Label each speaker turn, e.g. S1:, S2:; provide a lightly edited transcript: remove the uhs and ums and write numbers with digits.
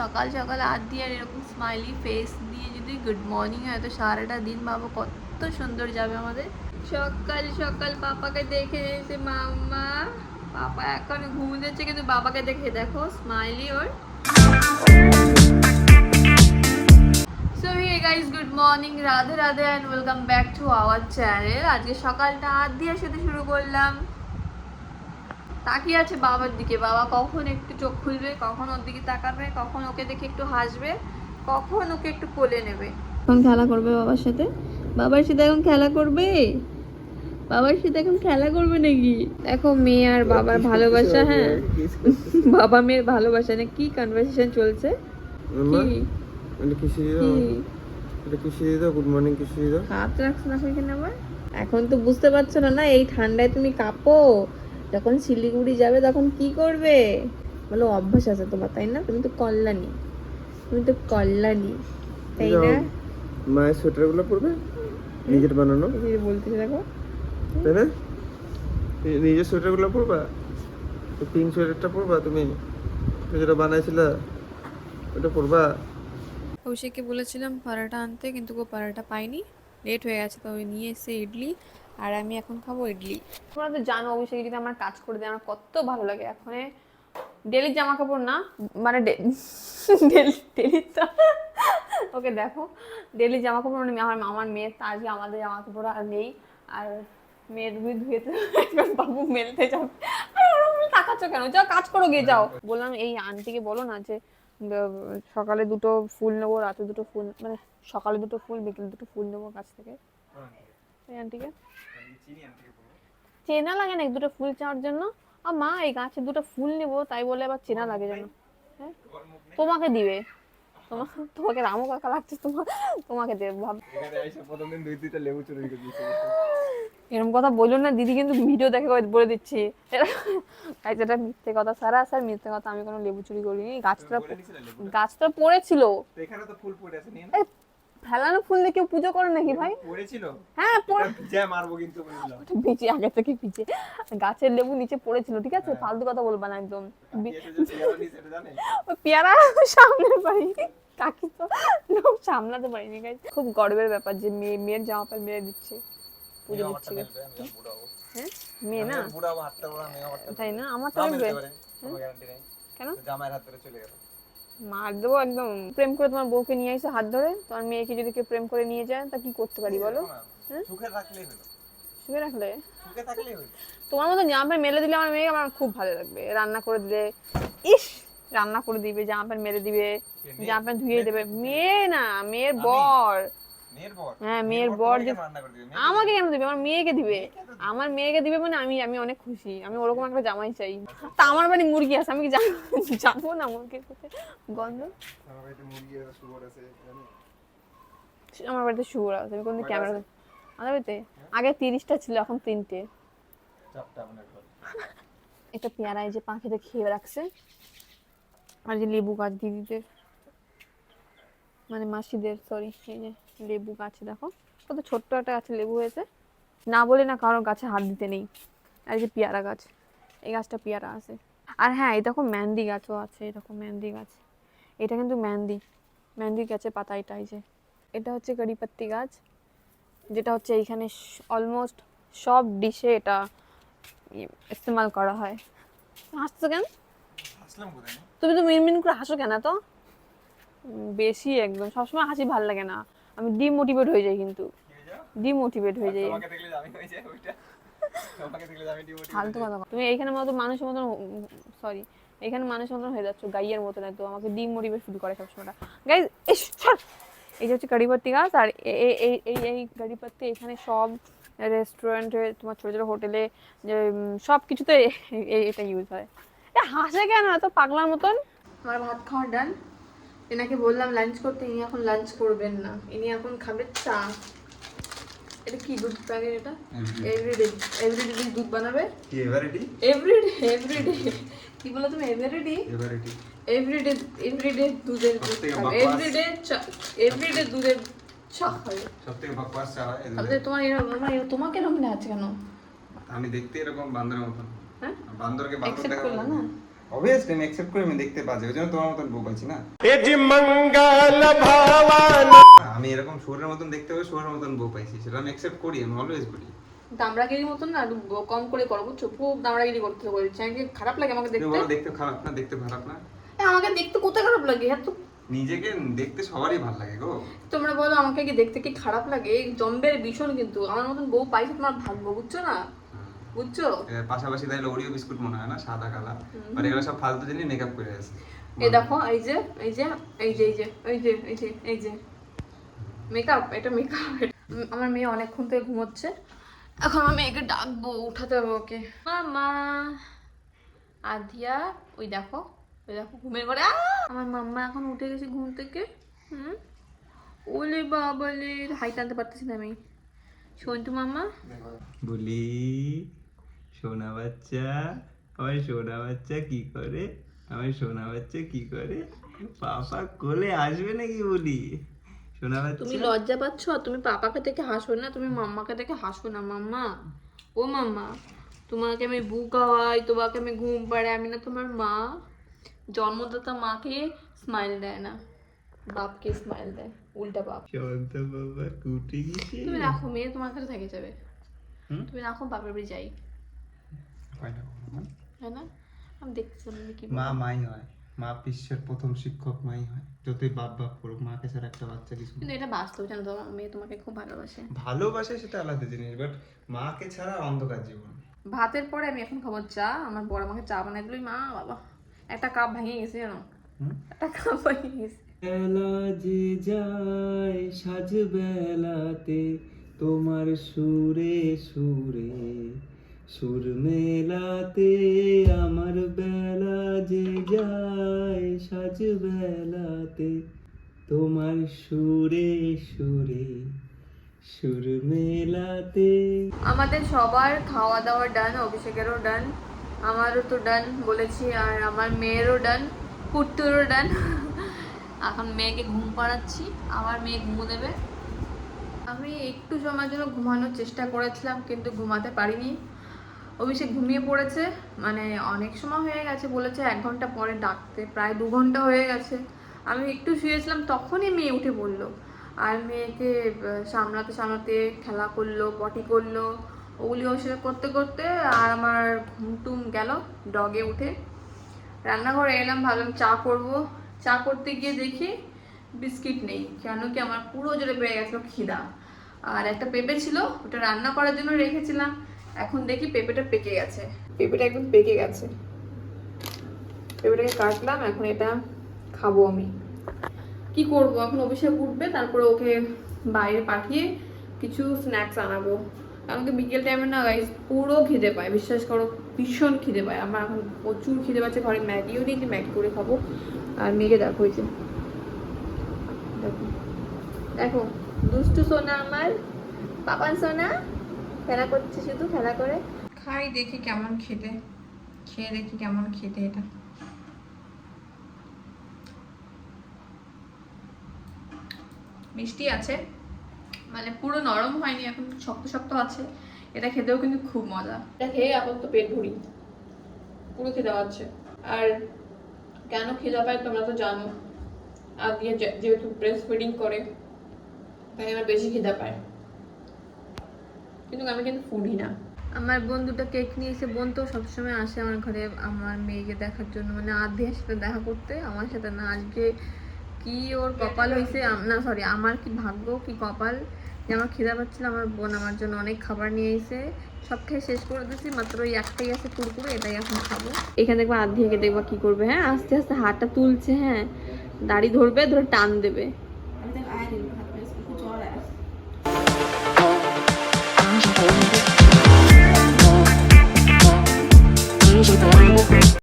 S1: সকাল সকাল আর দিয়ে আর এরকম স্মাইলি ফেস দিয়ে যদি গুড মর্নিং হয় তো সারাটা দিন বাবা কত সুন্দর যাবে আমাদের। সকাল সকাল পাপাকে দেখে এসে মাম্মা, পাপা এখন ঘুম দিচ্ছে কিন্তু বাবাকে দেখে দেখো স্মাইলি ওর। So hey guys, good morning, Radhe Radhe and welcome back to our channel. আজকে সকালটা হাত দিয়ে সাথে শুরু করলাম। তাকিয়ে আছে বাবার দিকে, বাবা কখন একটু চোখ খুলবে, কখন ওর দিকে তাকাবে, কখন ওকে দেখে একটু হাসবে, কখন ওকে একটু কোলে নেবে। এখন খেলা করবে বাবার সাথে, বাবার সাথে এখন খেলা করবে, বাবার সাথে এখন খেলা করবে নাকি? দেখো মেয়ে আর বাবার ভালোবাসা, হ্যাঁ বাবা মেয়ের ভালোবাসা না কি কনভারসেশন চলছে।
S2: গুড মর্নিং কিসে দাও।
S1: হাত রাখছো না সেখানে আবার। এখন তো বুঝতে পারছো না, না এই ঠান্ডায় তুমি কাঁপো, যখন শিলিগুড়ি যাবে তখন কি করবে বলো? অভ্যাস আছে তোমার তাই না? তুমি তো কল্যাণী, তাই না?
S2: মায়ের সোয়েটার গুলো পরবে, নিজের বানানো
S1: বলতেছে দেখো,
S2: তাই না? নিজের সোয়েটার গুলো পরবা, পিঙ্ক সোয়েটারটা পরবা, তুমি যেটা বানাইছিলা ওটা পরবা।
S1: অভিষেককে বলেছিলাম পরোটা আনতে, কিন্তু ও পরোটা পাইনি, লেট হয়ে গেছে, তো নিয়ে এসে ইডলি, আর আমি এখন খাবো ইডলি। তোমরা তো জানো অভিষেক যদি আমার কাজ করে দেয় আমার কত ভালো লাগে। এখন ডেলি জামা কাপড় না, মানে ডেলি তো ওকে দেখো ডেলি জামা কাপড়, মানে আমার মেয়ের তো আজকে আমাদের জামা কাপড় আর নেই, আর মেয়ের ধুয়েতে বাবু মেলতে যাবে। তাকাচ্ছ কেন? যাও কাজ করো, গিয়ে যাও। বললাম এই আন্টিকে বলো না যে সকালে দুটো ফুল নেবো, রাতে দুটো ফুল, মানে সকালে দুটো ফুল বিকেলে দুটো ফুল নেবো কাছ থেকে। এই আন্টিকে চেনা লাগে না দুটো ফুল চাওয়ার জন্য? আর মা এই গাছে দুটো ফুল নেবো তাই বলে আবার চেনা লাগে যেন। হ্যাঁ তোমাকে দিবে, তোমাকে রামু কাকা লাগছে, তোমাকে দেবে ভাব। এরকম কথা বললো না দিদি, কিন্তু ভিডিও দেখে বলে দিচ্ছি এটা মিথ্যে কথা, সারা স্যার মিথ্যে কথা, আমি কোনো লেবু চুরি করিনি। গাছটা পড়েছিল, ফেলানো ফুল দিয়ে কেউ পুজো করে নাকি ভাই? হ্যাঁ ভিজে, আগে থেকে ভিজে গাছের লেবু নিচে পড়েছিল, ঠিক আছে? ফালতু কথা বলবা না একদম। পেয়ারা সামনের বাড়ি কাকি তো সামলাতে পারিনি। খুব গর্বের ব্যাপার যে মেয়ের জামা প্যান্ট মেরে দিচ্ছে, পুজো দিচ্ছে। হ্যাঁ মেয়ে না, তাই না? আমার তো কেন জামাইয়ের হাত ধরে চলে গেল, মার দেবো একদম। প্রেম করে তোমার বউকে নিয়ে এসে হাত ধরে, তোমার মেয়েকে যদি কেউ প্রেম করে নিয়ে যায় তা কি করতে পারি বলো? সুখে রাখলে তোমার মতো জামা প্যান্ট মেলে দিলে আমার মেয়েকে আমার খুব ভালো লাগবে। রান্না করে দিলে, ইস রান্না করে দিবে, জামা প্যান্ট মেলে দিবে, জামা প্যান্ট ধুয়ে দেবে। মেয়ে না, মেয়ের বর। হ্যাঁ মেয়ের বর যে আমাকে কেন দিবে? আমার মেয়েকে দিবে, আমার মেয়েকে দিবে, মানে আমি আমি অনেক খুশি। আমি ওরকম একটা জামাই চাই। তা আমার বাড়ি মুরগি আছে, আমি কি যাবো না মুরগির কাছে? গন্ধ আমার বাড়িতে শুয়োর আছে, আমি কোনদিন ক্যামেরা আমাদের বাড়িতে আগে 30টা ছিল, এখন 3টে। এটা পেয়ারা এই যে পাখিতে খেয়ে রাখছে, আর যে লেবু গাছ দিদিদের, মানে মাসিদের, সরি, এই যে লেবু গাছ দেখো কত ছোট্ট একটা গাছে লেবু হয়েছে। না বলে না কারোর গাছে হাত দিতে নেই। আর এই যে পেয়ারা গাছ, এই গাছটা পেয়ারা আছে। আর হ্যাঁ এই দেখো মেহেন্দি গাছও আছে, এরকম মেহেন্দি গাছ। এটা কিন্তু মেহেন্দি গাছের পাতা। এটা এই যে এটা হচ্ছে কারিপাত্তি গাছ, যেটা হচ্ছে এইখানে অলমোস্ট সব ডিশে এটা ইস্তেমাল করা হয়। হাসছো কেন? তুমি তো মিনমিন করে হাসো কেন? তো বেশি একদম সবসময় হাসি ভাল লাগে না, আমি ডিমোটিভেট হয়ে যাই, কিন্তু ডিমোটিভেট হয়ে যাই। ফালতু কথা। তুমি এইখানে মতো মানুষের মতন, সরি এইখানে মানুষের মতন হয়ে যাচ্ছ, গাইয়ের মতন একদম আমাকে ডিমোটিভেট শুরু করে সবসময়। গাইজ এই যে হচ্ছে কারিপাত্তি গাছ, আর এই কারিপাত্তি এখানে সব রেস্টুরেন্টে, তোমার ছোটো ছোটো হোটেলে, যে সব কিছুতে এটা ইউজ হয়। হাসে কেন এত পাগলার মতন? আমার ভাত খাওয়ার ডান। এনাকে বললাম লাঞ্চ করতে, ইনি এখন লাঞ্চ করবেন না, ইনি এখন খাবে চা। এটা কি দুধ প্যাকেট? এটা এভরিডে দুধ বানাবে। কি এভরিডে কি বলো তুমি? এভরিডে দুধের এভরিডে দুধের চা খাবে। সবথেকে বকবাস চা হয়। তোমাকে এরকম মনে আছে কেন?
S2: আমি দেখতে এরকম বান্দরের মতন। হ্যাঁ বান্দরকে বান্দর দেখা
S1: করলা না?
S2: অবভিয়াসলি আমি অ্যাকসেপ্ট করি, আমি দেখতে বাজে, ওই জন্য তোমার মতন বউ পাইছি না। আমি এরকম শুয়োরের মতন দেখতে হবে, শুয়োরের মতন বউ পাইছি, সেটা আমি অ্যাকসেপ্ট করি, আমি অলওয়েজ বলি।
S1: দামড়াগিরি মতন না, একটু কম করে করো বুঝছো, খুব দামড়াগিরি করতে বলছি, আমাকে খারাপ লাগে আমাকে দেখতে।
S2: দেখতে খারাপ না, দেখতে খারাপ না,
S1: আমাকে দেখতে কোথায় খারাপ লাগে? হ্যাঁ তো
S2: নিজেকে দেখতে সবারই ভালো লাগে গো।
S1: তোমরা বলো আমাকে কি দেখতে কি খারাপ লাগে? এই জম্বের ভীষণ, কিন্তু আমার মতন বউ পাইছে তোমার ভাগ্য, বুঝছো না? বুঝছো?
S2: পাশাপাশি তাইলে ওরিও বিস্কুট মনে হয় না, সাদা কালা, আর এগুলো সব ফালতু জিনিস মেকআপ করে আছে।
S1: এই দেখো, এই যে এই যে এই যে এই যে এই যে এই যে এই যে মেকআপ, এটা মেকআপ। আমার মেয়ে অনেকক্ষণ থেকে ঘুমোচ্ছে, এখন আমি মেয়েকে ডাকবো, উঠাতে হবে ওকে। মামা আধিয়া, ওই দেখো ঘুমের ঘরে। আমার মাম্মা এখন উঠে গেছে ঘুম থেকে। ওলে বাবালে, হাই টানতে পারতেছি না আমি। সন্টু মাম্মা
S2: বলি সোনা বাচ্চা, আমার সোনা বাচ্চা কি করে, আমার সোনা বাচ্চা কি করে, পাপা কোলে আসবে নাকি বলি সোনা বাচ্চা।
S1: তুমি লজ্জা পাচ্ছ? তুমি পাপাকে দেখে হাসো না, তুমি মাম্মাকে দেখে হাসো না। মাম্মা, ও মাম্মা, তোমাকে আমি বু খাওয়াই, তোমাকে আমি ঘুম পাড়াই, আমি না তোমার মা? জন্মদাতা মাকে স্মাইল দেয় না, বাপকে স্মাইল দেয়, উল্টা বাপ।
S2: শান্ত বাবা কুটে গেছে।
S1: তুমি রাখো, মেয়ে তোমার কাছে থেকে যাবে। তুমি রাখো, বাপের বাড়ি যাই,
S2: হয় না কখনো।
S1: তাই না? আমি দেখতেছিলাম আমি কি
S2: মা মাই হয়, মা বিশ্বের প্রথম শিক্ষক মাই হয়, যতই বাপ বাপ করুক, মাকে ছাড়া একটা বাচ্চা কিছু না।
S1: কিন্তু এটা বাস্তব, জানো তো, মেয়ে তোমাকে খুব ভালোবাসে।
S2: ভালোবাসে সেটা আলাদা জিনিস, বাট মাকে ছাড়া অন্ধকার জীবন।
S1: ভাতের পরে আমি এখন খাবো চা। আমার বড় আমাকে চা বানাই দিল, মা বাবা, একটা কাপ ভেঙে গেছে জানো, একটা কাপ ভেঙে গেছে।
S2: বেলা যে যায় সাজ বেলাতে, তোমার সুরে সুরে সুর মেলাতে, আমার বেলা যে যায় সাজ বেলাতে, তোমার সুরে সুরে সুর মেলাতে।
S1: আমাদের সবার খাওয়া দাওয়া ডান, অভিষেকেরও ডান, আমারও তো ডান বলেছি, আর আমার মেয়েরও ডান, পুট্টুরও ডান। এখন মেয়েকে ঘুম পাড়াচ্ছি, আবার মেয়ে ঘুমো দেবে। আমি একটু সময়ের জন্য ঘুমানোর চেষ্টা করেছিলাম, কিন্তু ঘুমাতে পারিনি। অভিষেক ঘুমিয়ে পড়েছে, মানে অনেক সময় হয়ে গেছে, বলেছে 1 ঘন্টা পরে ডাকতে, প্রায় 2 ঘন্টা হয়ে গেছে। আমি একটু শুয়েছিলাম, তখনই মেয়ে উঠে পড়লো, আর মেয়েকে সামলাতে সামলাতে খেলা করলো, পটি করলো, ওগুলি ওসব করতে করতে আর আমার ঘুমটুম গেল। ডগে উঠে রান্নাঘরে এলাম, ভাবলাম চা করব। চা করতে গিয়ে দেখি বিস্কিট নেই, কেন কি আমার পুরো জোরে পেয়ে গেছিলো খিদা। আর একটা পেঁপে ছিল, ওটা রান্না করার জন্য রেখেছিলাম, এখন দেখি পেঁপেটা পেকে গেছে, পেঁপেটা একদম পেকে গেছে। পেঁপেটাকে কাটলাম, এখন এটা খাবো আমি। কি করব এখন, অভিষেক উঠবে, তারপরে ওকে বাইরে পাঠিয়ে কিছু স্ন্যাক্স আনাবো। কারণ কি বিকেল টাইমে না গাইস পুরো খিদে পায়, বিশ্বাস করো, ভীষণ খিদে পায় আমার এখন, প্রচুর খিদে পাচ্ছে। ঘরে ম্যাগিও নিয়েছি, ম্যাগি করে খাবো। আর মেয়েকে দেখো, হয়েছে দেখো দেখো, দুষ্টু সোনা আমার, পাপান সোনা খেলা করছে, শুধু খেলা করে। খাই দেখি কেমন খেতে, খেয়ে দেখি কেমন খেতে এটা। মিষ্টি আছে, মানে পুরো নরম হয়নি, এখন শক্ত শক্ত আছে। এটা খেতেও কিন্তু খুব মজা। এটা খেয়ে এখন তো পেট ভরি, পুরো খিদে পাচ্ছে। আর কেন খিদে পায় তোমরা তো জানো, আর দিয়ে যেহেতু ব্রেস্ট ফিডিং করে, তাই আমার বেশি খিদে পায়। কিন্তু আমি কিন্তু ফুডি না। আমার বোন দুটো কেক নিয়ে এসে, বোন তো সবসময় আসে আমার ঘরে আমার মেয়েকে দেখার জন্য, মানে আধিয়ার সাথে দেখা করতে, আমার সাথে না। আজকে কি ওর কপাল হয়েছে, না সরি, আমার কি ভাগ্য কি কপাল যে আমার খিদা পাচ্ছিল, আমার বোন আমার জন্য অনেক খাবার নিয়ে এসে সব খেয়ে শেষ করে দিয়েছি, মাত্র ওই একটাই আছে কুরকুরে, এটাই এখন খাবো। এখানে দেখবো আধিয়াকে দেখবা কি করবে, হ্যাঁ আস্তে আস্তে হাতটা তুলছে, হ্যাঁ দাড়ি ধরবে, ধরে টান দেবে।